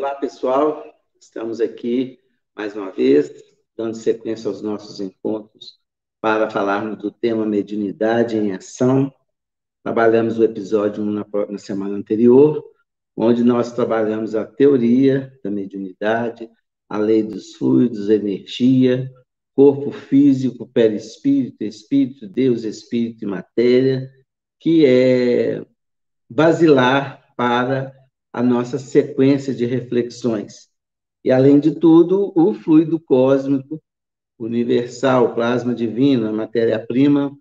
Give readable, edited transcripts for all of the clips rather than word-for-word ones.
Olá, pessoal. Estamos aqui mais uma vez, dando sequência aos nossos encontros para falarmos do tema mediunidade em ação. Trabalhamos o episódio 1 na semana anterior, onde nós trabalhamos a teoria da mediunidade, a lei dos fluidos, energia, corpo físico, perispírito, espírito, Deus, espírito e matéria, que é basilar para a nossa sequência de reflexões. E, além de tudo, o fluido cósmico, universal, plasma divino, a matéria-prima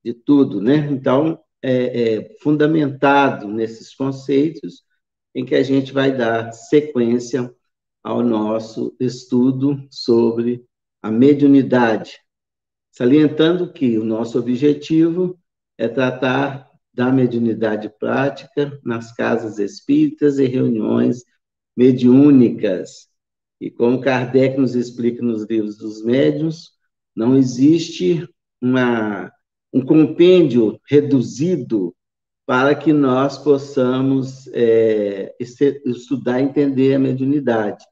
de tudo, né? Então, fundamentado nesses conceitos em que a gente vai dar sequência ao nosso estudo sobre a mediunidade, salientando que o nosso objetivo é tratar da mediunidade prática nas casas espíritas e reuniões mediúnicas. E como Kardec nos explica nos livros dos médiuns, não existe um compêndio reduzido para que nós possamos estudar e entender a mediunidade.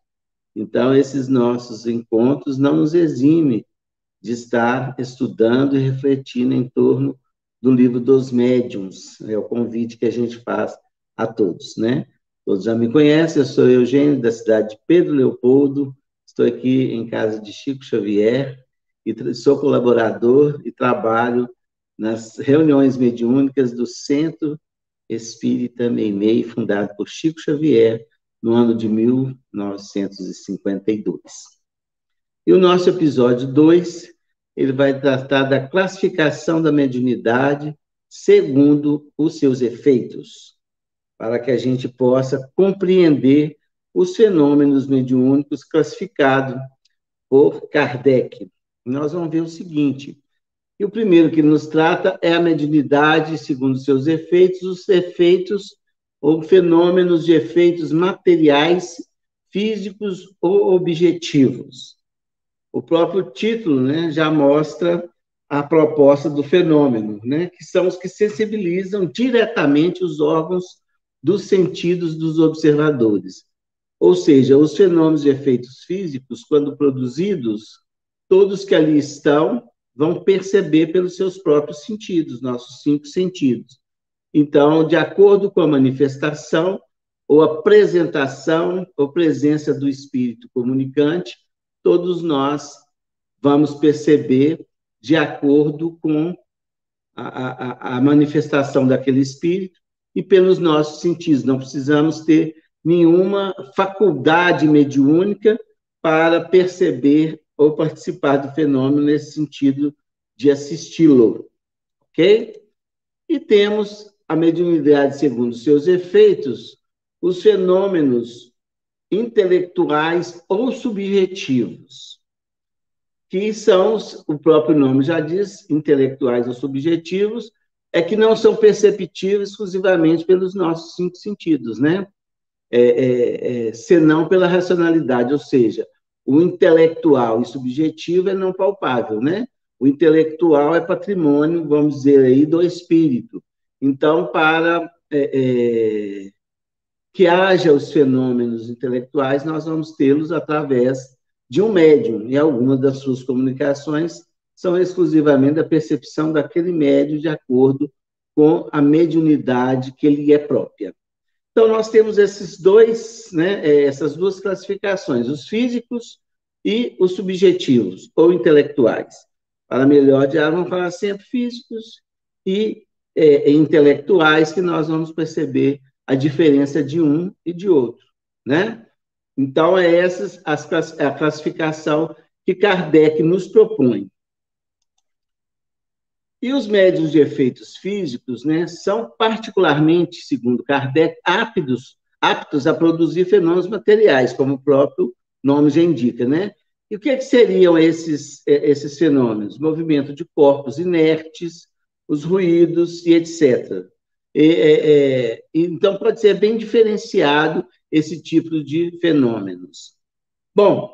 Então, esses nossos encontros não nos eximem de estar estudando e refletindo em torno do livro dos médiuns. É o convite que a gente faz a todos, né? Todos já me conhecem, eu sou Eugênio, da cidade de Pedro Leopoldo, estou aqui em casa de Chico Xavier, e sou colaborador e trabalho nas reuniões mediúnicas do Centro Espírita Meimei, fundado por Chico Xavier, no ano de 1952. E o nosso episódio 2, ele vai tratar da classificação da mediunidade segundo os seus efeitos, para que a gente possa compreender os fenômenos mediúnicos classificados por Kardec. Nós vamos ver o seguinte, e o primeiro que nos trata é a mediunidade segundo seus efeitos, os efeitos ou fenômenos de efeitos materiais, físicos ou objetivos. O próprio título, né, já mostra a proposta do fenômeno, né, que são os que sensibilizam diretamente os órgãos dos sentidos dos observadores. Ou seja, os fenômenos de efeitos físicos, quando produzidos, todos que ali estão vão perceber pelos seus próprios sentidos, nossos 5 sentidos. Então, de acordo com a manifestação, ou apresentação, ou presença do espírito comunicante, todos nós vamos perceber de acordo com a manifestação daquele espírito e pelos nossos sentidos. Não precisamos ter nenhuma faculdade mediúnica para perceber ou participar do fenômeno nesse sentido de assisti-lo, ok? E temos a mediunidade segundo seus efeitos, os fenômenos intelectuais ou subjetivos, que são, o próprio nome já diz, intelectuais ou subjetivos, é que não são perceptíveis exclusivamente pelos nossos 5 sentidos, né? Senão pela racionalidade, ou seja, o intelectual e subjetivo é não palpável, né? O intelectual é patrimônio, vamos dizer aí, do espírito. Então, para que haja os fenômenos intelectuais, nós vamos tê-los através de um médium, e algumas das suas comunicações são exclusivamente da percepção daquele médium de acordo com a mediunidade que lhe é própria. Então, nós temos esses dois, né, essas duas classificações, os físicos e os subjetivos, ou intelectuais. Para melhor diálogo, vamos falar sempre físicos e intelectuais, que nós vamos perceber a diferença de um e de outro, né? Então, é essa a classificação que Kardec nos propõe. E os médiuns de efeitos físicos, né, são particularmente, segundo Kardec, aptos a produzir fenômenos materiais, como o próprio nome já indica, né? E o que seriam esses fenômenos? Movimento de corpos inertes, os ruídos e etc. Então, pode ser bem diferenciado esse tipo de fenômenos. Bom,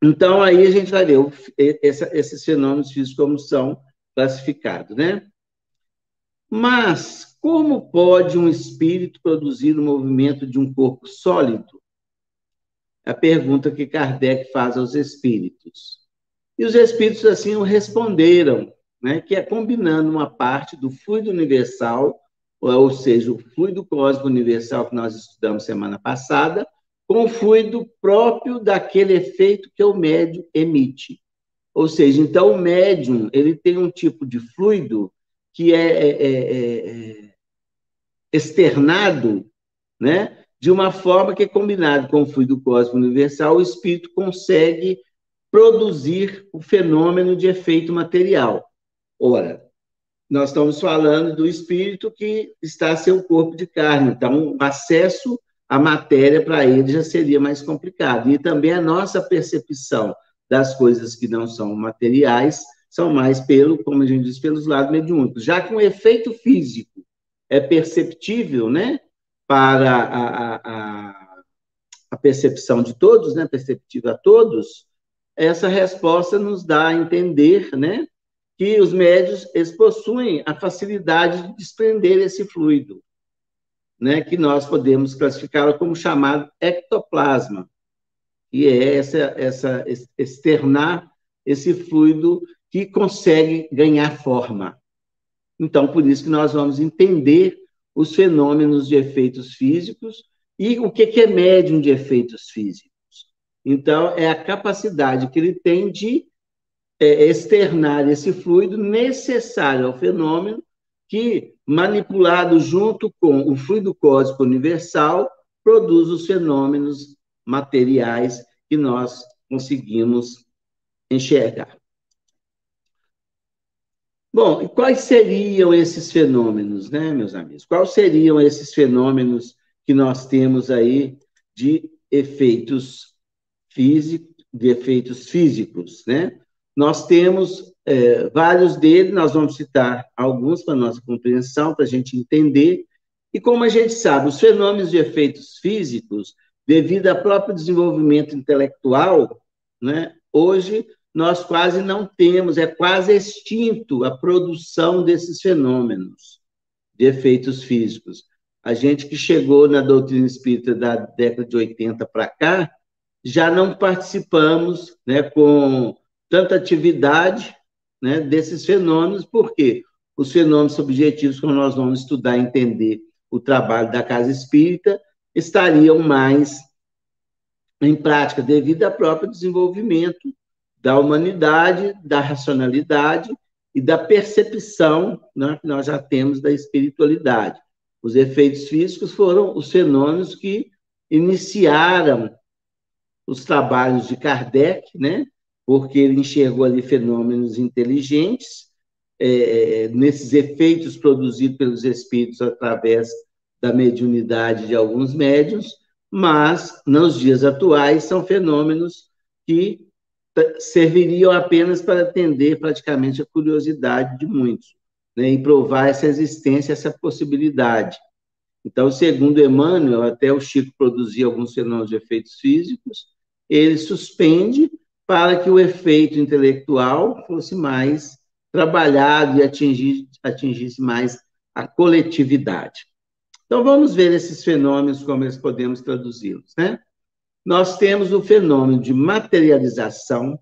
então aí a gente vai ver esses fenômenos físicos como são classificados, né? Mas como pode um espírito produzir o movimento de um corpo sólido a pergunta que Kardec faz aos espíritos. E os espíritos, assim, o responderam, né, que é combinando uma parte do fluido universal, ou seja, o fluido cósmico universal que nós estudamos semana passada, com o fluido próprio daquele efeito que o médium emite. Ou seja, então o médium ele tem um tipo de fluido que é externado, né, de uma forma que, combinado com o fluido cósmico universal, o espírito consegue produzir o fenômeno de efeito material. Ora, nós estamos falando do espírito que está seu corpo de carne, então o acesso à matéria para ele já seria mais complicado. E também a nossa percepção das coisas que não são materiais são mais como a gente diz, pelos lados mediúnicos. Já que um efeito físico é perceptível, né, para a percepção de todos, né, perceptível a todos, essa resposta nos dá a entender, né, que os médios eles possuem a facilidade de desprender esse fluido, né, que nós podemos classificá-lo como chamado ectoplasma, que é essa externar esse fluido que consegue ganhar forma. Então, por isso que nós vamos entender os fenômenos de efeitos físicos e o que é médium de efeitos físicos. Então, é a capacidade que ele tem de externar esse fluido necessário ao fenômeno que, manipulado junto com o fluido cósmico universal, produz os fenômenos materiais que nós conseguimos enxergar. Bom, e quais seriam esses fenômenos, né, meus amigos? Quais seriam esses fenômenos que nós temos aí de efeitos físicos, né? Nós temos vários deles, nós vamos citar alguns para nossa compreensão, para a gente entender. E como a gente sabe, os fenômenos de efeitos físicos, devido ao próprio desenvolvimento intelectual, né, hoje nós quase não temos, é quase extinto a produção desses fenômenos de efeitos físicos. A gente que chegou na doutrina espírita da década de 80 para cá, já não participamos, né, com tanta atividade, né, desses fenômenos, porque os fenômenos subjetivos, como nós vamos estudar e entender o trabalho da Casa Espírita, estariam mais em prática, devido ao próprio desenvolvimento da humanidade, da racionalidade e da percepção, né, que nós já temos da espiritualidade. Os efeitos físicos foram os fenômenos que iniciaram os trabalhos de Kardec, né, porque ele enxergou ali fenômenos inteligentes, nesses efeitos produzidos pelos espíritos através da mediunidade de alguns médiuns, mas, nos dias atuais, são fenômenos que serviriam apenas para atender praticamente a curiosidade de muitos, né, e provar essa existência, essa possibilidade. Então, segundo Emmanuel, até o Chico produzia alguns fenômenos de efeitos físicos, ele suspende para que o efeito intelectual fosse mais trabalhado e atingisse mais a coletividade. Então, vamos ver esses fenômenos, como eles podemos traduzi-los, né? Nós temos o fenômeno de materialização,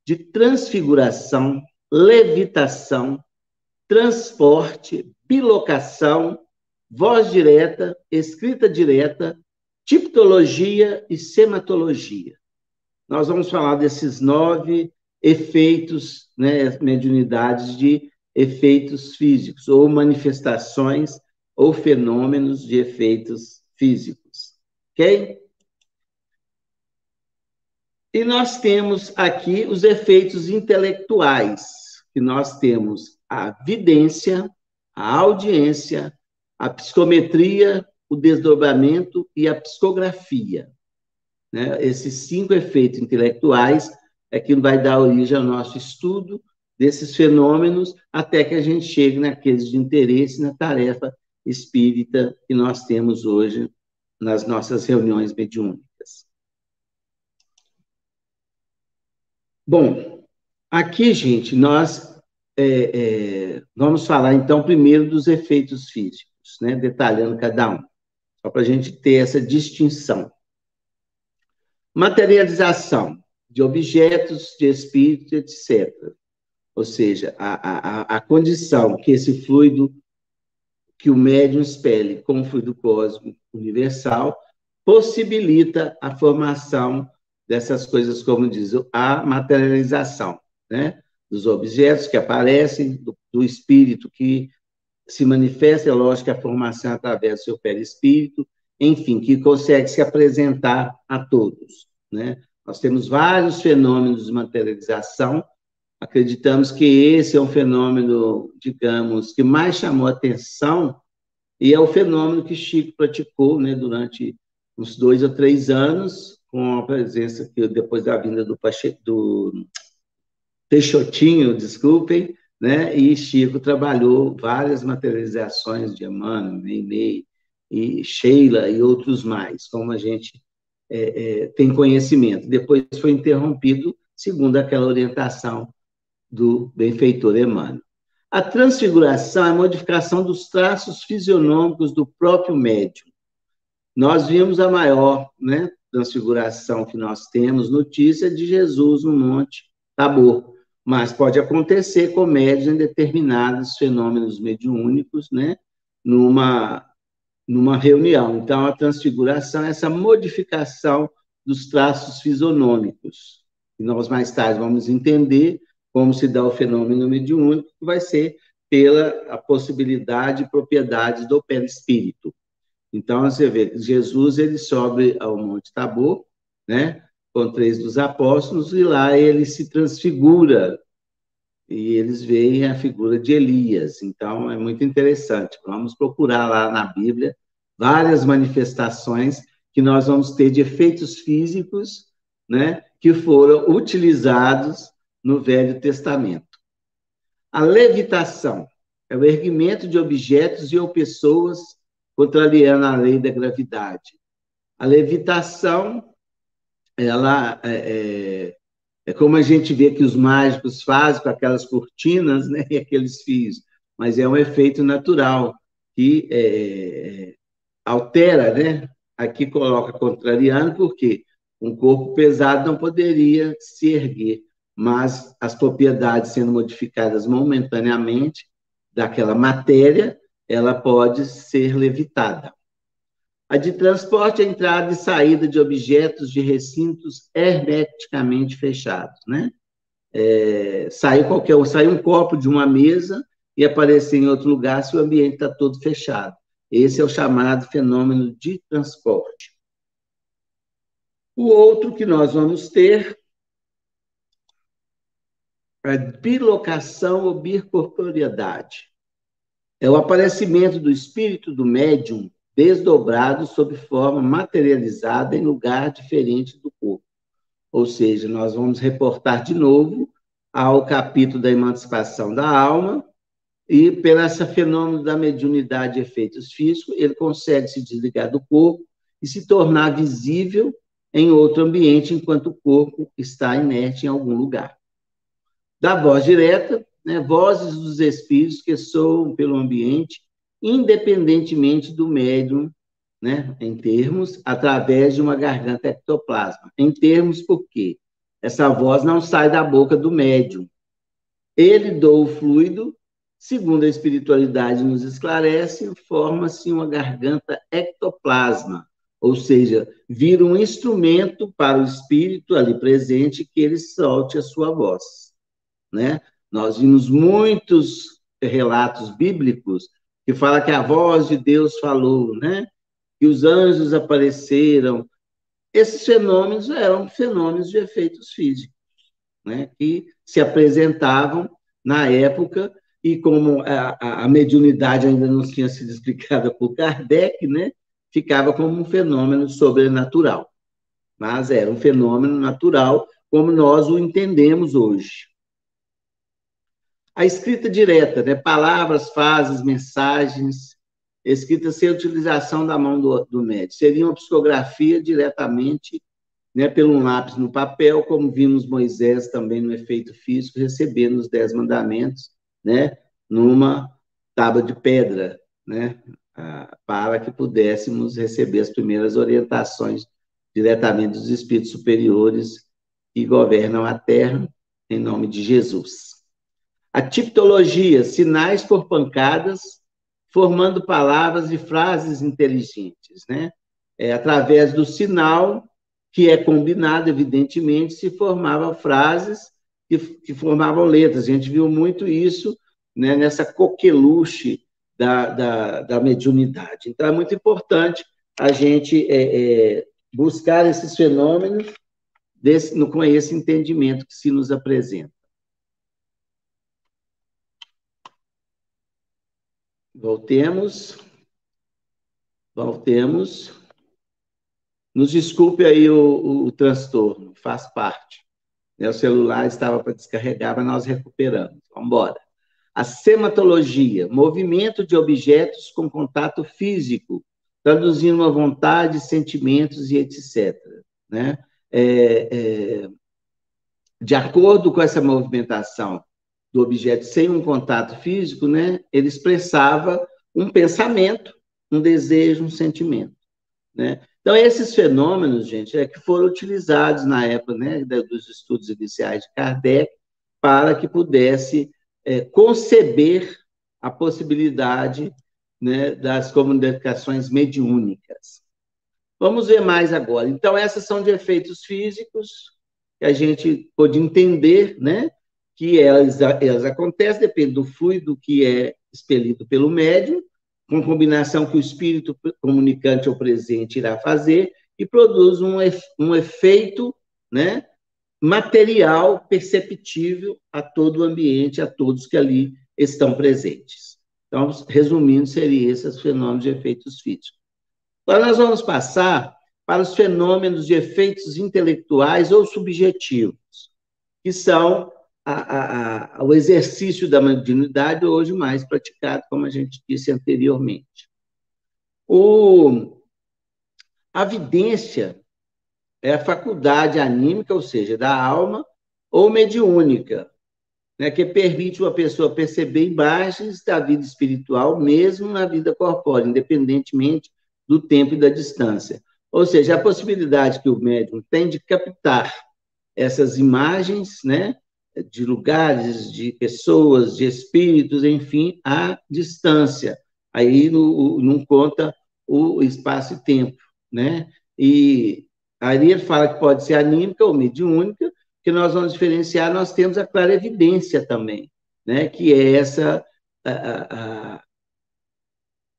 de transfiguração, levitação, transporte, bilocação, voz direta, escrita direta, tipologia e sematologia. Nós vamos falar desses 9 efeitos, né, mediunidades de efeitos físicos, ou manifestações, ou fenômenos de efeitos físicos. Ok? E nós temos aqui os efeitos intelectuais, que nós temos a vidência, a audiência, a psicometria, o desdobramento e a psicografia. Né? Esses 5 efeitos intelectuais é que vai dar origem ao nosso estudo desses fenômenos, até que a gente chegue naqueles de interesse na tarefa espírita que nós temos hoje nas nossas reuniões mediúnicas. Bom, aqui, gente, nós vamos falar, então, primeiro dos efeitos físicos, né? Detalhando cada um, só para a gente ter essa distinção. Materialização de objetos, de espírito, etc. Ou seja, a condição que esse fluido, que o médium expele como fluido cósmico universal, possibilita a formação dessas coisas, como diz, a materialização, né? Dos objetos que aparecem, do espírito que se manifesta, é lógico que a formação através do seu perispírito, enfim, que consegue se apresentar a todos, né? Nós temos vários fenômenos de materialização, acreditamos que esse é um fenômeno, digamos, que mais chamou atenção, e é o fenômeno que Chico praticou, né, durante uns 2 ou 3 anos, com a presença, que depois da vinda do Peixotinho, desculpem, né, e Chico trabalhou várias materializações de Emmanuel, Ney, e Sheila e outros mais, como a gente tem conhecimento. Depois foi interrompido, segundo aquela orientação do benfeitor Emmanuel. A transfiguração é a modificação dos traços fisionômicos do próprio médium. Nós vimos a maior, né, transfiguração que nós temos, notícia de Jesus no Monte Tabor, mas pode acontecer com médios em determinados fenômenos mediúnicos, né, numa reunião. Então, a transfiguração é essa modificação dos traços fisionômicos. E nós mais tarde vamos entender como se dá o fenômeno mediúnico, que vai ser pela a possibilidade e propriedades do perispírito. Então, você vê que Jesus, ele sobe ao Monte Tabor, né, com 3 dos apóstolos, e lá ele se transfigura, e eles veem a figura de Elias. Então, é muito interessante. Vamos procurar lá na Bíblia várias manifestações que nós vamos ter de efeitos físicos, né, que foram utilizados no Velho Testamento. A levitação é o erguimento de objetos e ou pessoas contrariando a lei da gravidade. A levitação, ela é como a gente vê que os mágicos fazem com aquelas cortinas, né, e aqueles fios, mas é um efeito natural que altera, né? Aqui coloca contrariando, porque um corpo pesado não poderia se erguer, mas as propriedades sendo modificadas momentaneamente daquela matéria, ela pode ser levitada. A de transporte é a entrada e saída de objetos de recintos hermeticamente fechados, né? Sai um copo de uma mesa e aparecer em outro lugar se o ambiente está todo fechado. Esse é o chamado fenômeno de transporte. O outro que nós vamos ter é bilocação ou bicorporeidade. É o aparecimento do espírito do médium desdobrado sob forma materializada em lugar diferente do corpo. Ou seja, nós vamos reportar de novo ao capítulo da emancipação da alma, e pelo esse fenômeno da mediunidade e efeitos físicos, ele consegue se desligar do corpo e se tornar visível em outro ambiente, enquanto o corpo está inerte em algum lugar. Da voz direta, né, vozes dos espíritos que soam pelo ambiente, independentemente do médium, né, em termos, através de uma garganta ectoplasma. Em termos, por quê? Essa voz não sai da boca do médium. Ele doa o fluido, segundo a espiritualidade nos esclarece, forma-se uma garganta ectoplasma, ou seja, vira um instrumento para o espírito ali presente que ele solte a sua voz, né? Nós vimos muitos relatos bíblicos que falam que a voz de Deus falou, né? Que os anjos apareceram. Esses fenômenos eram fenômenos de efeitos físicos, né? Que se apresentavam na época, e como a mediunidade ainda não tinha sido explicada por Kardec, né? Ficava como um fenômeno sobrenatural. Mas era um fenômeno natural, como nós o entendemos hoje. A escrita direta, né? Palavras, frases, mensagens, escritas sem utilização da mão do médium. Seria uma psicografia diretamente, né, pelo lápis no papel, como vimos Moisés também no efeito físico, recebendo os 10 mandamentos, né, numa tábua de pedra, né, para que pudéssemos receber as primeiras orientações diretamente dos espíritos superiores que governam a Terra, em nome de Jesus. A tipologia, sinais por pancadas, formando palavras e frases inteligentes, né? Através do sinal, que é combinado, evidentemente, se formavam frases que formavam letras. A gente viu muito isso, né, nessa coqueluche da mediunidade. Então, é muito importante a gente buscar esses fenômenos com esse entendimento que se nos apresenta. Voltemos. Nos desculpe aí o transtorno, faz parte. O celular estava para descarregar, mas nós recuperamos. Vamos embora. A sematologia, movimento de objetos com contato físico, traduzindo uma vontade, sentimentos e etc. Né? De acordo com essa movimentação do objeto sem um contato físico, né, ele expressava um pensamento, um desejo, um sentimento. Né? Então, esses fenômenos, gente, que foram utilizados na época, né, dos estudos iniciais de Kardec para que pudesse conceber a possibilidade, né, das comunicações mediúnicas. Vamos ver mais agora. Então, essas são de efeitos físicos que a gente pode entender, né, que elas acontecem, depende do fluido que é expelido pelo médium, com combinação que o espírito comunicante ou presente irá fazer, e produz um efeito, né, material perceptível a todo o ambiente, a todos que ali estão presentes. Então, resumindo, seriam esses fenômenos de efeitos físicos. Agora, nós vamos passar para os fenômenos de efeitos intelectuais ou subjetivos, que são o exercício da mediunidade hoje mais praticado, como a gente disse anteriormente. A vidência é a faculdade anímica, ou seja, da alma, ou mediúnica, né, que permite uma pessoa perceber imagens da vida espiritual, mesmo na vida corpórea, independentemente do tempo e da distância. Ou seja, a possibilidade que o médium tem de captar essas imagens, né, de lugares, de pessoas, de espíritos, enfim, à distância. Aí não conta o espaço e tempo, né? E aí ele fala que pode ser anímica ou mediúnica, que nós vamos diferenciar, nós temos a clarevidência também, né? Que é essa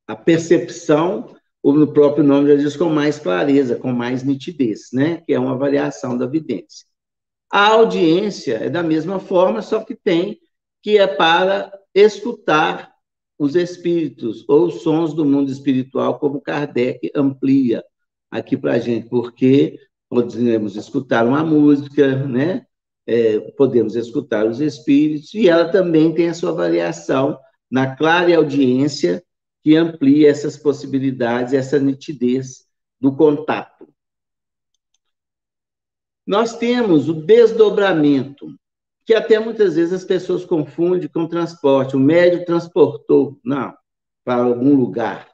a percepção, ou no próprio nome já diz, com mais clareza, com mais nitidez, né? Que é uma variação da vidência. A audiência é da mesma forma, só que é para escutar os espíritos, ou os sons do mundo espiritual, como Kardec amplia aqui para a gente, porque podemos escutar uma música, né? Podemos escutar os espíritos, e ela também tem a sua variação na clara audiência, que amplia essas possibilidades, essa nitidez do contato. Nós temos o desdobramento, que até muitas vezes as pessoas confundem com transporte. O médium transportou, não, para algum lugar,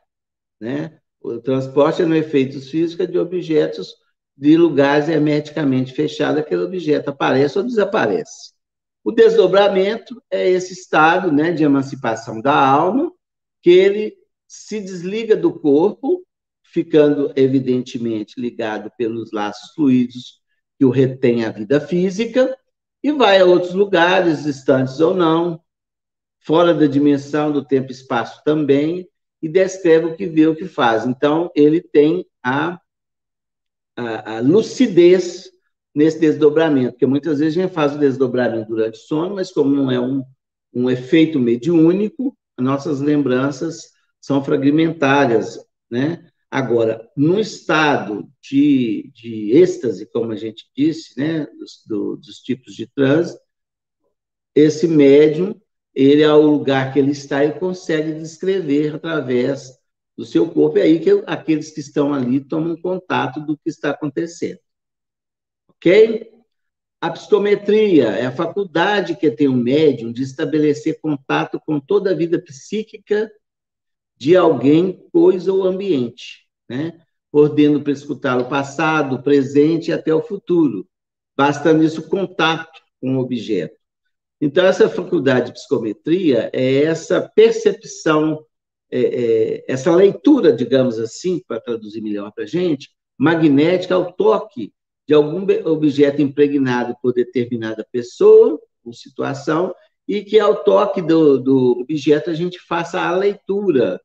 né? O transporte é no efeitos físicos de objetos de lugares hermeticamente fechados, aquele objeto aparece ou desaparece. O desdobramento é esse estado, né, de emancipação da alma, que ele se desliga do corpo, ficando evidentemente ligado pelos laços fluidos que o retém à vida física, e vai a outros lugares, distantes ou não, fora da dimensão do tempo e espaço também, e descreve o que vê, o que faz. Então, ele tem a lucidez nesse desdobramento, porque muitas vezes a gente faz o desdobramento durante o sono, mas como não é um efeito mediúnico, nossas lembranças são fragmentárias, né? Agora, no estado de êxtase, como a gente disse, né, dos tipos de transe, esse médium, ele é o lugar que ele está e consegue descrever através do seu corpo, é aí que aqueles que estão ali tomam contato do que está acontecendo. Ok? A psicometria é a faculdade que tem o médium de estabelecer contato com toda a vida psíquica de alguém, coisa ou ambiente, né? podendo prescrutar o passado, o presente e até o futuro, bastando isso contato com o objeto. Então, essa faculdade de psicometria é essa percepção, essa leitura, digamos assim, para traduzir melhor para a gente, magnética ao toque de algum objeto impregnado por determinada pessoa ou situação, e que ao toque do objeto a gente faça a leitura.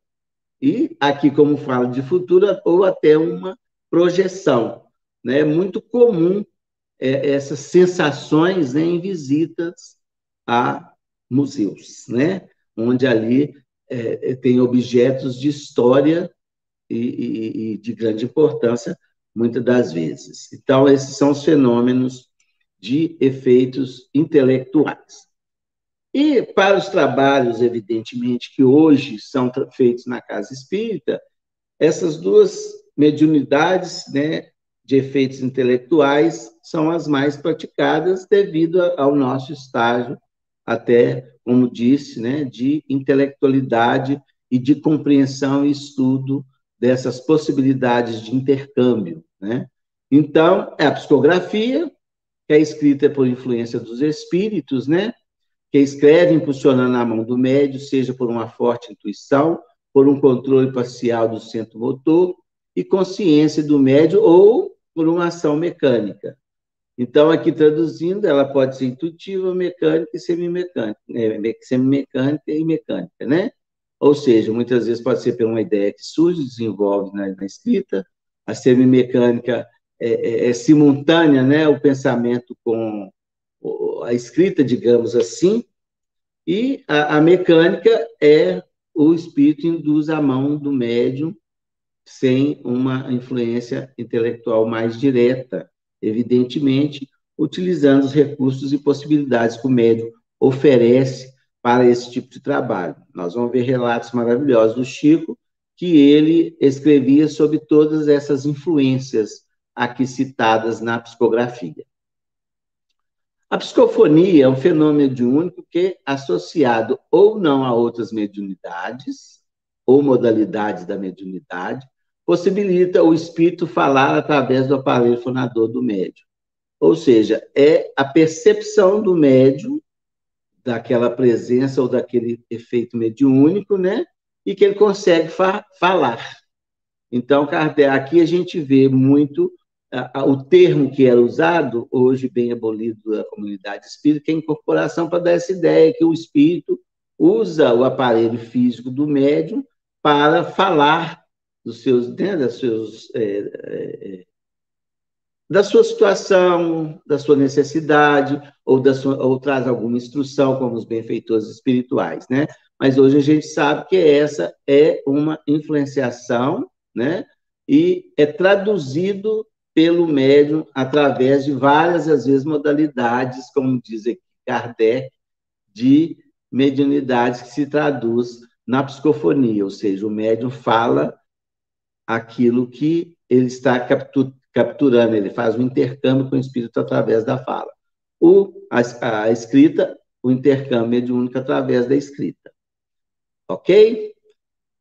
E aqui, como falo de futuro, ou até uma projeção. Né? É muito comum essas sensações, né, em visitas a museus, né? Onde ali tem objetos de história e de grande importância, muitas das vezes. Então, esses são os fenômenos de efeitos intelectuais. E para os trabalhos, evidentemente, que hoje são feitos na casa espírita, essas duas mediunidades, né, de efeitos intelectuais são as mais praticadas devido ao nosso estágio, até, como disse, né, de intelectualidade e de compreensão e estudo dessas possibilidades de intercâmbio. Né? Então, é a psicografia, que é escrita por influência dos espíritos, né, que escreve impulsionando a mão do médium, seja por uma forte intuição, por um controle parcial do centro motor e consciência do médium ou por uma ação mecânica. Então, aqui traduzindo, ela pode ser intuitiva, mecânica e semimecânica, semimecânica e mecânica, né? Ou seja, muitas vezes pode ser por uma ideia que surge, desenvolve na escrita, a semimecânica é simultânea, né? O pensamento com a escrita, digamos assim, e a mecânica é o espírito induz a mão do médium sem uma influência intelectual mais direta, evidentemente, utilizando os recursos e possibilidades que o médium oferece para esse tipo de trabalho. Nós vamos ver relatos maravilhosos do Chico, que ele escrevia sobre todas essas influências aqui citadas na psicografia. A psicofonia é um fenômeno mediúnico que, associado ou não a outras mediunidades, ou modalidades da mediunidade, possibilita o espírito falar através do aparelho fonador do médium. Ou seja, é a percepção do médium daquela presença ou daquele efeito mediúnico, né? E que ele consegue falar. Então, Kardec, aqui a gente vê muito o termo que era usado, hoje bem abolido da comunidade espírita, que é incorporação, para dar essa ideia que o espírito usa o aparelho físico do médium para falar dos seus, né, da sua situação, da sua necessidade, ou traz alguma instrução, como os benfeitores espirituais, né? Mas hoje a gente sabe que essa é uma influenciação, né? E é traduzido pelo médium através de várias, às vezes, modalidades, como diz aqui Kardec, de mediunidades que se traduz na psicofonia, ou seja, o médium fala aquilo que ele está capturando, ele faz um intercâmbio com o espírito através da fala. A escrita, o intercâmbio mediúnico através da escrita. Ok?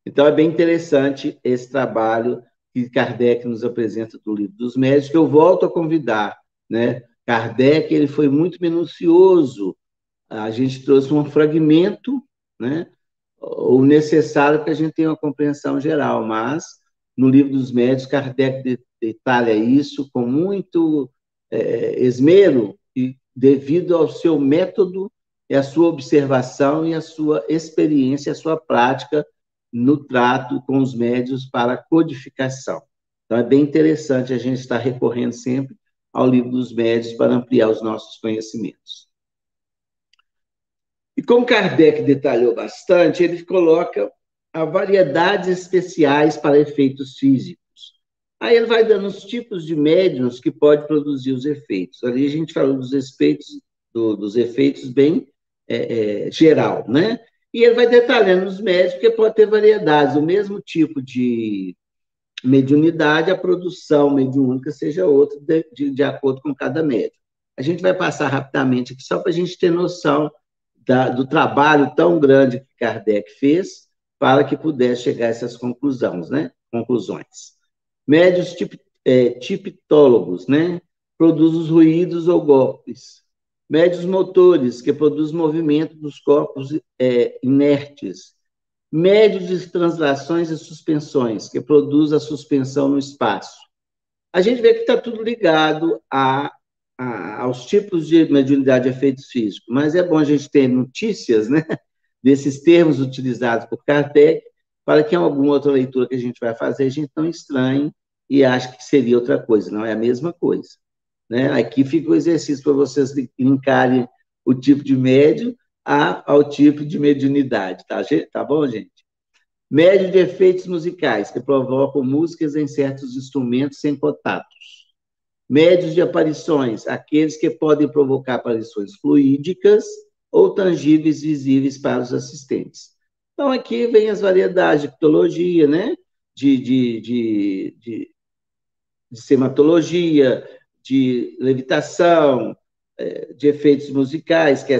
Então, é bem interessante esse trabalho que Kardec nos apresenta do Livro dos Médiuns, que eu volto a convidar, né? Kardec, ele foi muito minucioso. A gente trouxe um fragmento, né? O necessário para que a gente tenha uma compreensão geral, mas no Livro dos Médiuns, Kardec detalha isso com muito esmero, e devido ao seu método, e a sua observação e a sua experiência, a sua prática no trato com os médiuns para codificação. Então, é bem interessante a gente estar recorrendo sempre ao Livro dos Médiuns para ampliar os nossos conhecimentos. E como Kardec detalhou bastante, ele coloca a variedades especiais para efeitos físicos. Aí ele vai dando os tipos de médiums que pode produzir os efeitos. Ali a gente falou dos efeitos bem geral, né? E ele vai detalhando os médiums, porque pode ter variedades. O mesmo tipo de mediunidade, a produção mediúnica seja outra, de acordo com cada médium. A gente vai passar rapidamente aqui, só para a gente ter noção do trabalho tão grande que Kardec fez para que pudesse chegar a essas conclusões, né? Médios tipitólogos, né? Produz os ruídos ou golpes. Médios motores, que produz movimento dos corpos inertes. Médios de translações e suspensões, que produz a suspensão no espaço. A gente vê que está tudo ligado aos tipos de mediunidade de efeitos físicos, mas é bom a gente ter notícias, né, desses termos utilizados por Kardec, para que em alguma outra leitura que a gente vai fazer, a gente não estranhe e ache que seria outra coisa, não é a mesma coisa. Né? Aqui fica o exercício para vocês linkarem o tipo de médium ao tipo de mediunidade, tá bom, gente? Médio de efeitos musicais, que provocam músicas em certos instrumentos sem contatos. Médios de aparições, aqueles que podem provocar aparições fluídicas ou tangíveis visíveis para os assistentes. Então, aqui vem as variedades de psicologia, né? De sematologia, de levitação, de efeitos musicais, que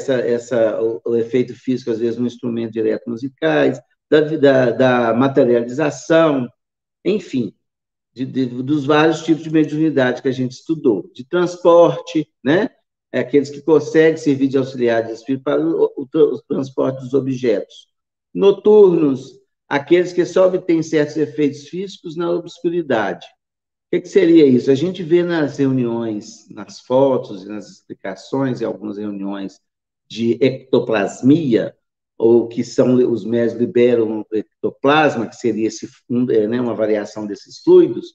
o efeito físico, às vezes, no instrumento direto musicais, da materialização, enfim, dos vários tipos de mediunidade que a gente estudou. De transporte, né? Aqueles que conseguem servir de auxiliar de espírito para o transporte dos objetos. Noturnos, aqueles que só obtêm certos efeitos físicos na obscuridade. O que seria isso? A gente vê nas reuniões, nas fotos e nas explicações, em algumas reuniões de ectoplasmia, ou que são os médios liberam ectoplasma, que seria uma variação desses fluidos,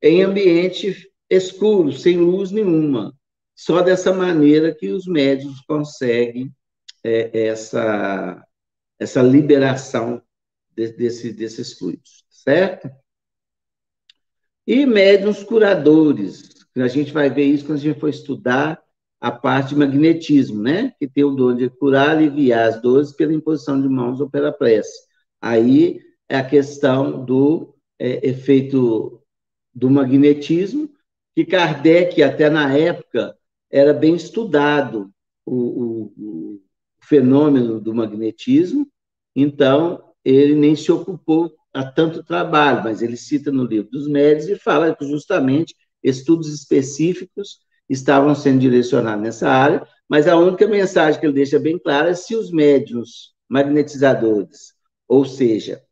em ambiente escuro, sem luz nenhuma. Só dessa maneira que os médios conseguem essa liberação desses fluidos, certo? E médiuns curadores, que a gente vai ver isso quando a gente for estudar a parte de magnetismo, né? Que tem o dom de curar, aliviar as dores pela imposição de mãos ou pela prece. Aí é a questão do efeito do magnetismo, que Kardec, até na época, era bem estudado o fenômeno do magnetismo, então ele nem se ocupou a tanto trabalho, mas ele cita no livro dos médiuns e fala que justamente estudos específicos estavam sendo direcionados nessa área, mas a única mensagem que ele deixa bem clara é se os médiuns magnetizadores, ou seja,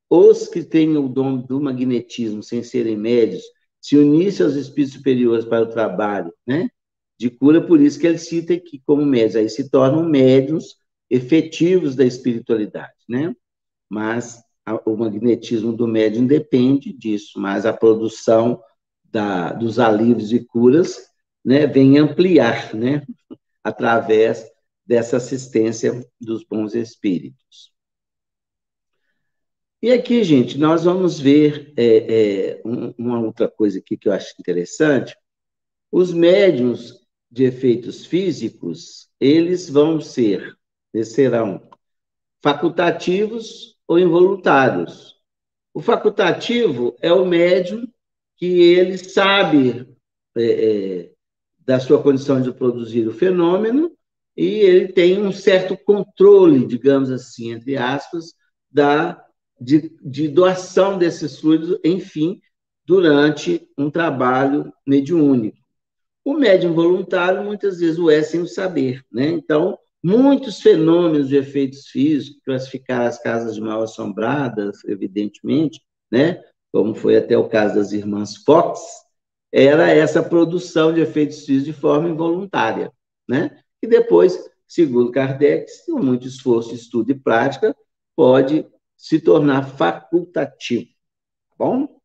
os que têm o dom do magnetismo sem serem médios, se unissem aos espíritos superiores para o trabalho, né, de cura, por isso que ele cita que, como médios, aí se tornam médiuns efetivos da espiritualidade, né? Mas o magnetismo do médium depende disso, mas a produção dos alívios e curas, né, vem ampliar, né, através dessa assistência dos bons espíritos. E aqui, gente, nós vamos ver uma outra coisa aqui que eu acho interessante. Os médiuns de efeitos físicos, eles serão facultativos ou involuntários. O facultativo é o médium que ele sabe da sua condição de produzir o fenômeno e ele tem um certo controle, digamos assim, entre aspas, de doação desses fluidos, enfim, durante um trabalho mediúnico. O médium voluntário, muitas vezes, o é sem o saber, né? Então, muitos fenômenos de efeitos físicos, classificar as casas de mal assombradas, evidentemente, né? Como foi até o caso das irmãs Fox, era essa produção de efeitos físicos de forma involuntária, né? E depois, segundo Kardec, com muito esforço, estudo e prática, pode se tornar facultativo, tá bom?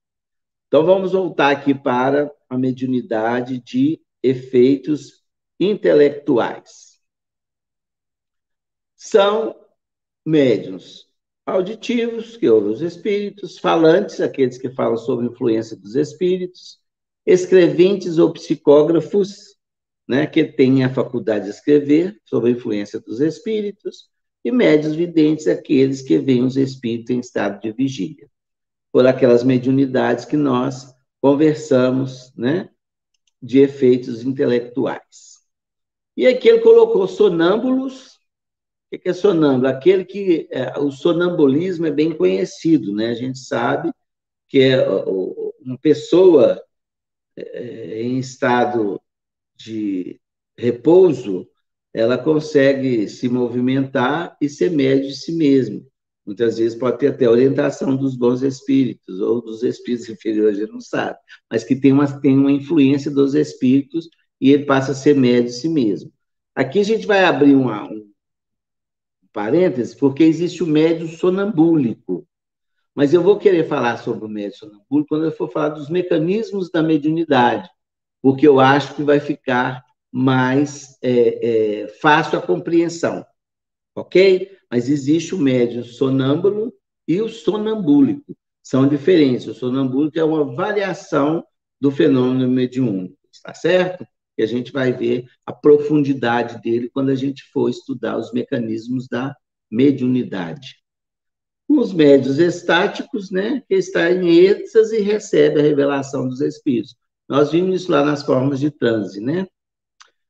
Então, vamos voltar aqui para a mediunidade de efeitos intelectuais. São médiuns auditivos, que ouvem os espíritos, falantes, aqueles que falam sobre a influência dos espíritos, escreventes ou psicógrafos, né, que têm a faculdade de escrever sobre a influência dos espíritos, e médiuns videntes, aqueles que veem os espíritos em estado de vigília, por aquelas mediunidades que nós conversamos, né, de efeitos intelectuais. E aqui ele colocou sonâmbulos. O que é sonâmbulo? Aquele que o sonambulismo é bem conhecido, né? A gente sabe que é uma pessoa em estado de repouso, ela consegue se movimentar e ser médio de si mesma. Muitas vezes pode ter até orientação dos bons espíritos ou dos espíritos inferiores, a gente não sabe, mas que tem uma influência dos espíritos e ele passa a ser médio de si mesmo. Aqui a gente vai abrir um parêntese, porque existe o médio sonambúlico, mas eu vou querer falar sobre o médio sonambúlico quando eu for falar dos mecanismos da mediunidade, porque eu acho que vai ficar mais fácil a compreensão, ok? Mas existe o médium sonâmbulo e o sonambúlico, são diferentes. O sonambúlico é uma variação do fenômeno mediúnico, está certo? E a gente vai ver a profundidade dele quando a gente for estudar os mecanismos da mediunidade. Os médios estáticos, né, que está em êxtase e recebe a revelação dos espíritos. Nós vimos isso lá nas formas de transe, né?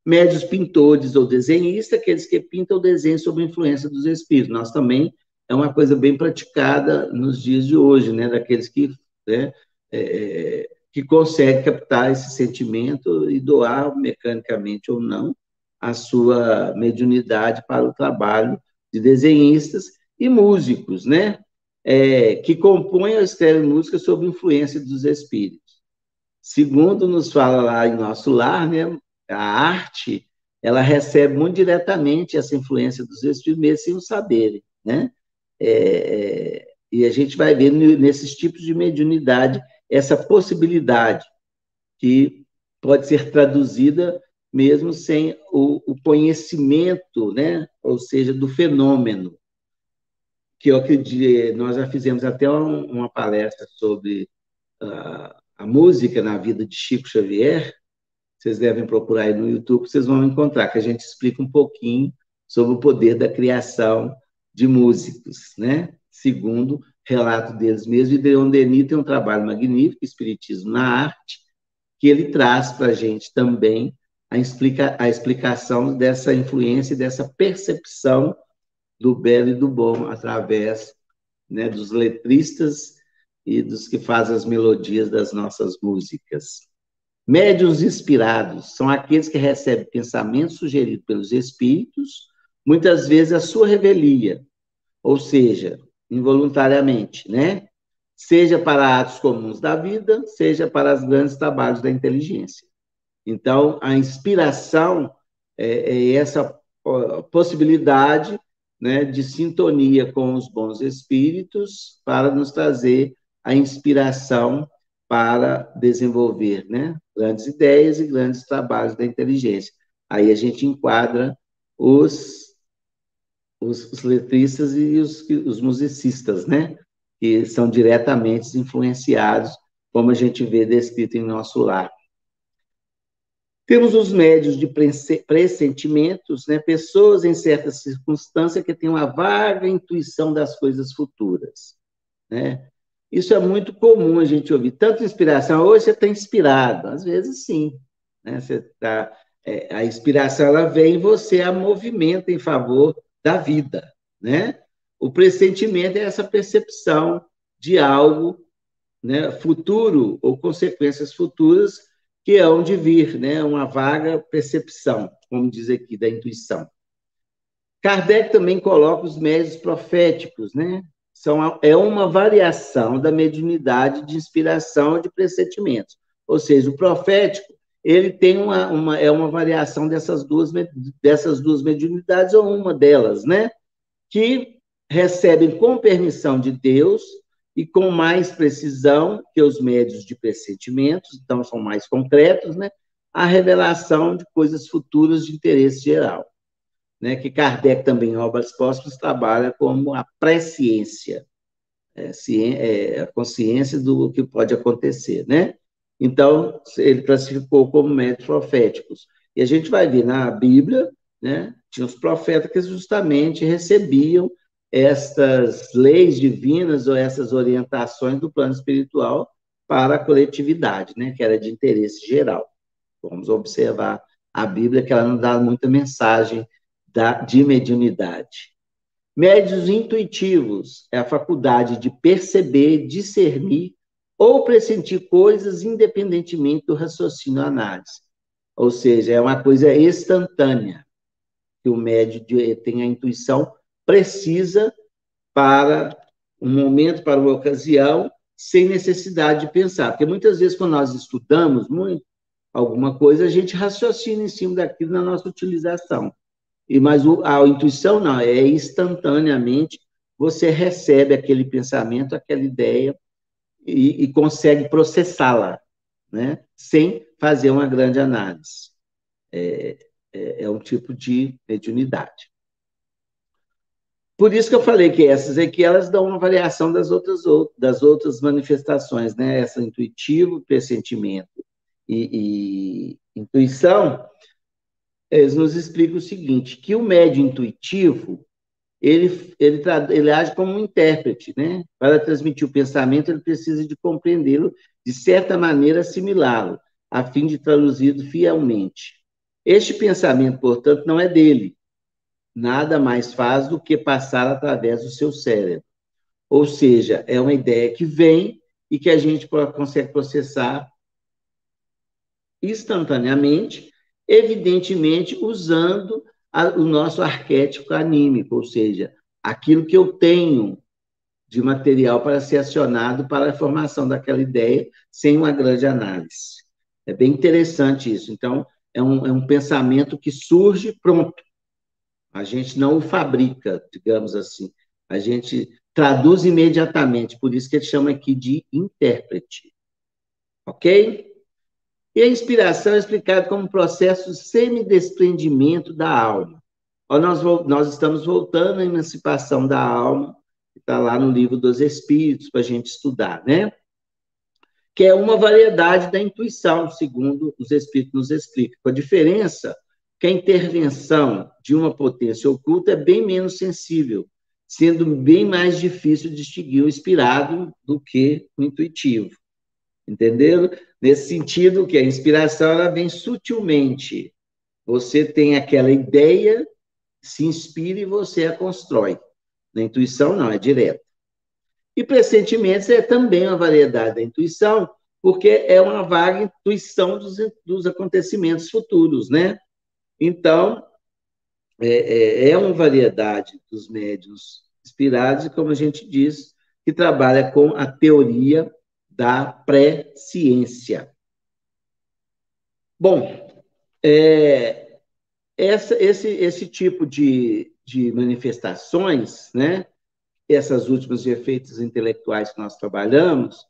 Médios pintores ou desenhistas, aqueles que pintam o desenho sob influência dos espíritos. Nós também é uma coisa bem praticada nos dias de hoje, né? Daqueles que, né, que conseguem captar esse sentimento e doar mecanicamente ou não a sua mediunidade para o trabalho de desenhistas e músicos, né? Que compõem ou escrevem música sob influência dos espíritos. Segundo nos fala lá em Nosso Lar, né? A arte, ela recebe muito diretamente essa influência dos espíritos, mesmo sem o saberem, né? E a gente vai ver nesses tipos de mediunidade essa possibilidade que pode ser traduzida mesmo sem o conhecimento, né? Ou seja, do fenômeno, que eu acredito, nós já fizemos até uma palestra sobre a música na vida de Chico Xavier. Vocês devem procurar aí no YouTube, vocês vão encontrar, que a gente explica um pouquinho sobre o poder da criação de músicos, né? Segundo relato deles mesmos. E Leon Denis tem um trabalho magnífico, Espiritismo na Arte, que ele traz para a gente também a explicação dessa influência e dessa percepção do belo e do bom através, né, dos letristas e dos que fazem as melodias das nossas músicas. Médiuns inspirados são aqueles que recebem pensamentos sugeridos pelos espíritos, muitas vezes a sua revelia, ou seja, involuntariamente, né? Seja para atos comuns da vida, seja para os grandes trabalhos da inteligência. Então, a inspiração é essa possibilidade, né, de sintonia com os bons espíritos para nos trazer a inspiração para desenvolver, né, grandes ideias e grandes trabalhos da inteligência. Aí a gente enquadra os letristas e os musicistas, né, que são diretamente influenciados, como a gente vê descrito em Nosso Lar. Temos os médios de pressentimentos, né, pessoas em certas circunstâncias que têm uma vaga intuição das coisas futuras, né? Isso é muito comum a gente ouvir. Tanto inspiração, hoje você está inspirado. Às vezes, sim. Né? A inspiração ela vem em você a movimento em favor da vida. Né? O pressentimento é essa percepção de algo, né, futuro ou consequências futuras que hão de vir, né? Uma vaga percepção, como diz aqui, da intuição. Kardec também coloca os médios proféticos, né? É uma variação da mediunidade de inspiração e de pressentimentos. Ou seja, o profético ele tem uma variação dessas duas mediunidades, ou uma delas, né? Que recebem com permissão de Deus e com mais precisão que os médios de pressentimentos, então são mais concretos, né? A revelação de coisas futuras de interesse geral. Né, que Kardec também, em Obras Póstumas, trabalha como a presciência, a consciência do que pode acontecer, né? Então, ele classificou como médios proféticos. E a gente vai ver na Bíblia, né, tinha os profetas que justamente recebiam estas leis divinas ou essas orientações do plano espiritual para a coletividade, né, que era de interesse geral. Vamos observar a Bíblia, que ela não dá muita mensagem de mediunidade. Médios intuitivos é a faculdade de perceber, discernir ou pressentir coisas independentemente do raciocínio análise. Ou seja, é uma coisa instantânea, que o médium tem a intuição precisa para um momento, para uma ocasião, sem necessidade de pensar. Porque muitas vezes, quando nós estudamos muito alguma coisa, a gente raciocina em cima daquilo na nossa utilização. Mas a intuição não, é instantaneamente você recebe aquele pensamento, aquela ideia e consegue processá-la, né? Sem fazer uma grande análise. É um tipo de mediunidade. Por isso que eu falei que essas aqui, elas dão uma variação das outras manifestações, né? Essa intuitivo, pressentimento e intuição, eles nos explicam o seguinte, que o médium intuitivo, ele age como um intérprete, né? Para transmitir o pensamento, ele precisa de compreendê-lo, de certa maneira, assimilá-lo, a fim de traduzi-lo fielmente. Este pensamento, portanto, não é dele, nada mais faz do que passar através do seu cérebro. Ou seja, é uma ideia que vem e que a gente consegue processar instantaneamente, evidentemente usando o nosso arquétipo anímico, ou seja, aquilo que eu tenho de material para ser acionado para a formação daquela ideia, sem uma grande análise. É bem interessante isso. Então, é um pensamento que surge pronto. A gente não o fabrica, digamos assim. A gente traduz imediatamente, por isso que ele chama aqui de intérprete. Ok? E a inspiração é explicada como um processo semidespreendimento da alma. Nós estamos voltando à emancipação da alma, que está lá no livro dos Espíritos, para a gente estudar, né? Que é uma variedade da intuição, segundo os Espíritos nos explicam. Com a diferença que a intervenção de uma potência oculta é bem menos sensível, sendo bem mais difícil distinguir o inspirado do que o intuitivo. Entenderam? Nesse sentido, que a inspiração ela vem sutilmente. Você tem aquela ideia, se inspira e você a constrói. Na intuição, não, é direto. E pressentimentos é também uma variedade da intuição, porque é uma vaga intuição dos acontecimentos futuros, né? Então, é uma variedade dos médiuns inspirados, e como a gente diz, que trabalha com a teoria da pré-ciência. Bom, esse tipo de manifestações, né, essas últimas de efeitos intelectuais que nós trabalhamos,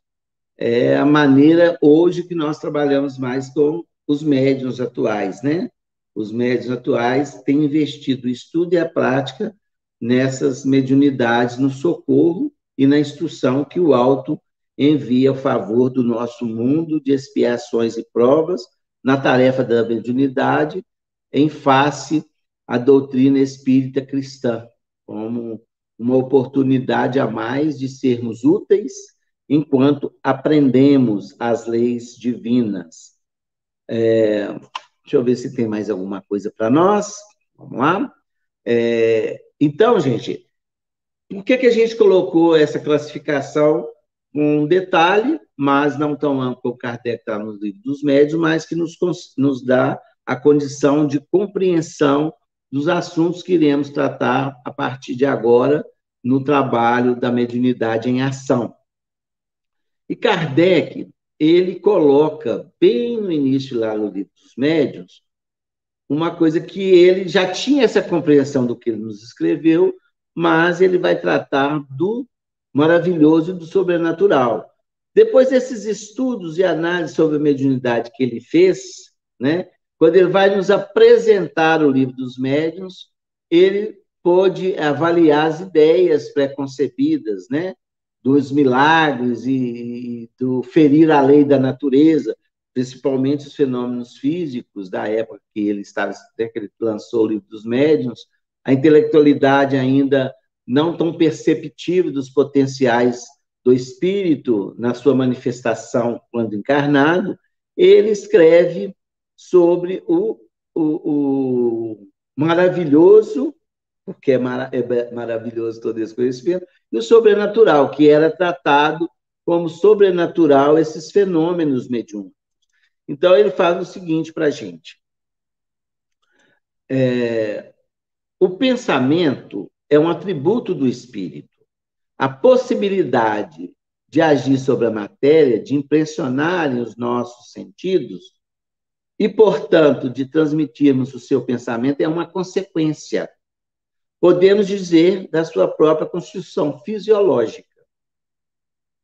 é a maneira hoje que nós trabalhamos mais com os médiuns atuais, né? Os médiuns atuais têm investido o estudo e a prática nessas mediunidades, no socorro e na instrução que o alto envia a favor do nosso mundo de expiações e provas, na tarefa da mediunidade, em face à doutrina espírita cristã, como uma oportunidade a mais de sermos úteis enquanto aprendemos as leis divinas. Deixa eu ver se tem mais alguma coisa para nós. Vamos lá. Então, gente, por que a gente colocou essa classificação com um detalhe, mas não tão amplo como o Kardec está no livro dos médiuns, mas que nos dá a condição de compreensão dos assuntos que iremos tratar a partir de agora no trabalho da mediunidade em ação. E Kardec, ele coloca, bem no início lá no livro dos médiuns, uma coisa que ele já tinha essa compreensão do que ele nos escreveu, mas ele vai tratar do maravilhoso e do sobrenatural. Depois desses estudos e análises sobre a mediunidade que ele fez, né, quando ele vai nos apresentar o livro dos médiuns, ele pôde avaliar as ideias pré-concebidas, né, dos milagres e do ferir a lei da natureza, principalmente os fenômenos físicos da época que ele estava, até que ele lançou o livro dos médiuns, a intelectualidade ainda não tão perceptível dos potenciais do espírito na sua manifestação quando encarnado, ele escreve sobre o maravilhoso, porque é maravilhoso todo esse conhecimento, e o sobrenatural, que era tratado como sobrenatural esses fenômenos mediúnicos. Então, ele fala o seguinte para a gente. O pensamento é um atributo do espírito. A possibilidade de agir sobre a matéria, de impressionarem os nossos sentidos e, portanto, de transmitirmos o seu pensamento é uma consequência, podemos dizer, da sua própria constituição fisiológica.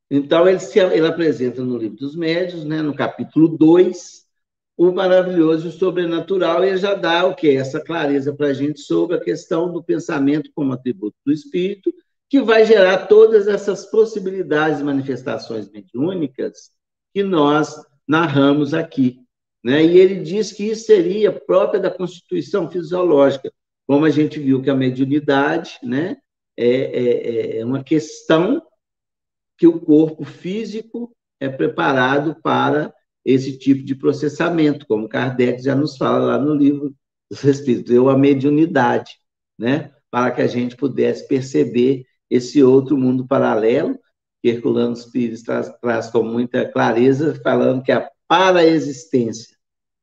Então, ele apresenta no Livro dos Médiuns, né, no capítulo 2, o maravilhoso e o sobrenatural, e ele já dá o quê? Essa clareza para a gente sobre a questão do pensamento como atributo do espírito, que vai gerar todas essas possibilidades de manifestações mediúnicas que nós narramos aqui, né? E ele diz que isso seria própria da constituição fisiológica, como a gente viu que a mediunidade, né, é uma questão que o corpo físico é preparado para esse tipo de processamento, como Kardec já nos fala lá no Livro dos Espíritos, deu a mediunidade, né, para que a gente pudesse perceber esse outro mundo paralelo, que Herculano Pires traz com muita clareza, falando que a paraexistência.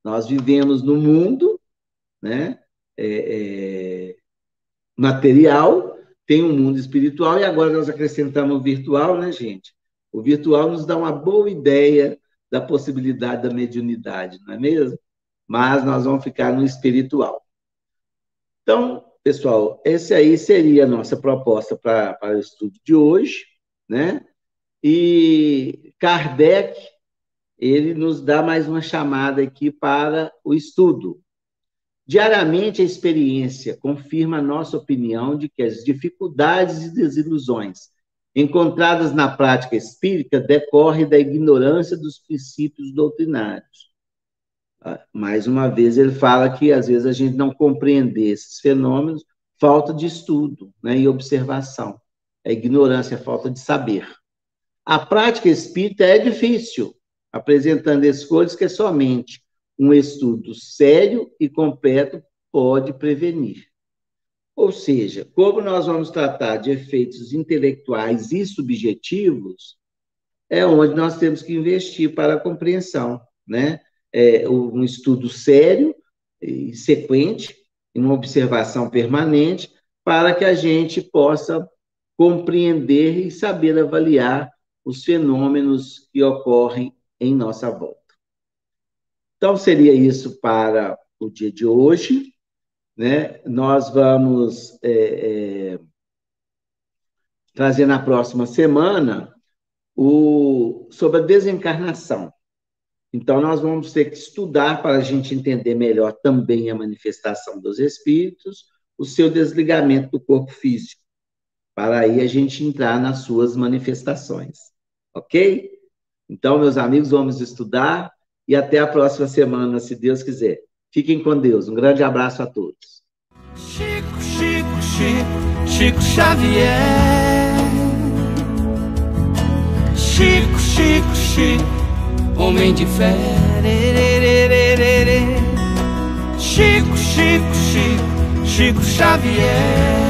Nós vivemos no mundo, né, material, tem um mundo espiritual, e agora nós acrescentamos o virtual, né, gente? O virtual nos dá uma boa ideia da possibilidade da mediunidade, não é mesmo? Mas nós vamos ficar no espiritual. Então, pessoal, essa aí seria a nossa proposta para o estudo de hoje, né? E Kardec, ele nos dá mais uma chamada aqui para o estudo. Diariamente, a experiência confirma a nossa opinião de que as dificuldades e desilusões encontradas na prática espírita decorrem da ignorância dos princípios doutrinários. Mais uma vez, ele fala que, às vezes, a gente não compreender esses fenômenos, falta de estudo, né, e observação. É ignorância, é falta de saber. A prática espírita é difícil, apresentando escolhas que somente um estudo sério e completo pode prevenir. Ou seja, como nós vamos tratar de efeitos intelectuais e subjetivos, é onde nós temos que investir para a compreensão, né? Um estudo sério e sequente, uma observação permanente, para que a gente possa compreender e saber avaliar os fenômenos que ocorrem em nossa volta. Então, seria isso para o dia de hoje, né? Nós vamos trazer na próxima semana sobre a desencarnação. Então, nós vamos ter que estudar para a gente entender melhor também a manifestação dos espíritos, o seu desligamento do corpo físico, para aí a gente entrar nas suas manifestações, ok? Então, meus amigos, vamos estudar e até a próxima semana, se Deus quiser. Fiquem com Deus. Um grande abraço a todos. Chico Xavier. Chico, homem de fé. Chico Xavier.